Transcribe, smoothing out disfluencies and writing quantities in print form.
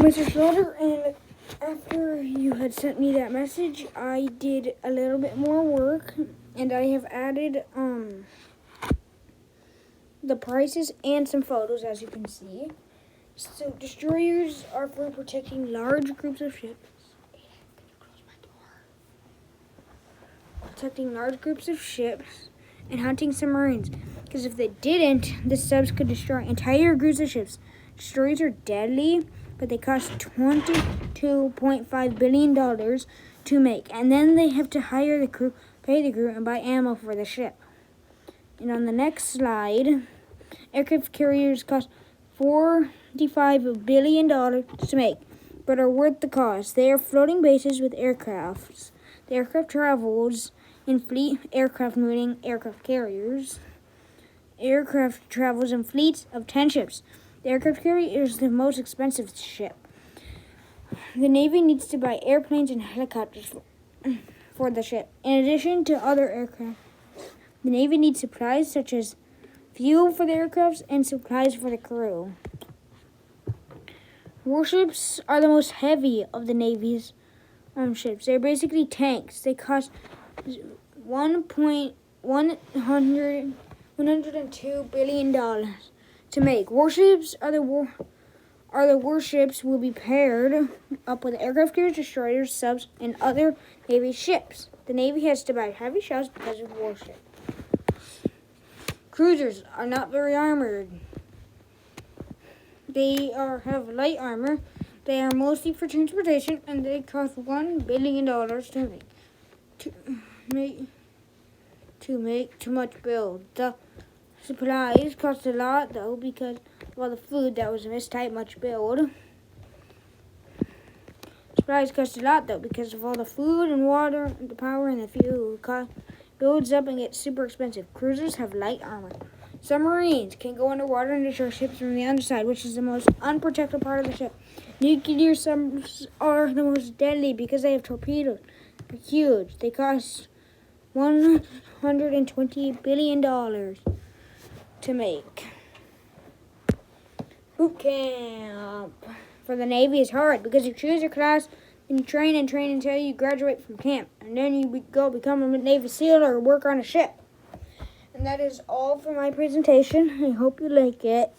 Mr. Slaughter, and after you had sent me that message, I did a little bit more work, and I have added the prices and some photos, as you can see. So destroyers are for protecting large groups of ships. Protecting large groups of ships and hunting submarines. Because if they didn't, the subs could destroy entire groups of ships. Destroyers are deadly, but they cost $22.5 billion to make. And then they have to hire the crew, pay the crew, and buy ammo for the ship. And on the next slide, aircraft carriers cost $45 billion to make, but are worth the cost. They are floating bases with aircrafts. The aircraft travels in fleet aircraft, meaning aircraft carriers. Aircraft travels in fleets of 10 ships. The aircraft carrier is the most expensive ship. The Navy needs to buy airplanes and helicopters for the ship. In addition to other aircraft, the Navy needs supplies such as fuel for the aircrafts and supplies for the crew. Warships are the most heavy of the Navy's ships. They're basically tanks. They cost $102 billion to make. Warships are the warships will be paired up with aircraft carriers, destroyers, subs, and other Navy ships. The Navy has to buy heavy shells because of warships. Cruisers are not very armored. They have light armor. They are mostly for transportation, and they cost $1 billion to make too much build. The supplies cost a lot, though, because of all the food that was mistyped much build. Supplies cost a lot, though, because of all the food and water, and the power and the fuel. Builds up and gets super expensive. Cruisers have light armor. Submarines can go underwater and destroy ships from the underside, which is the most unprotected part of the ship. Nuclear subs are the most deadly because they have torpedoes. They're huge. They cost $120 billion to make. Boot camp for the Navy is hard because you choose your class and you train until you graduate from camp. And then you go become a Navy SEAL or work on a ship. And that is all for my presentation. I hope you like it.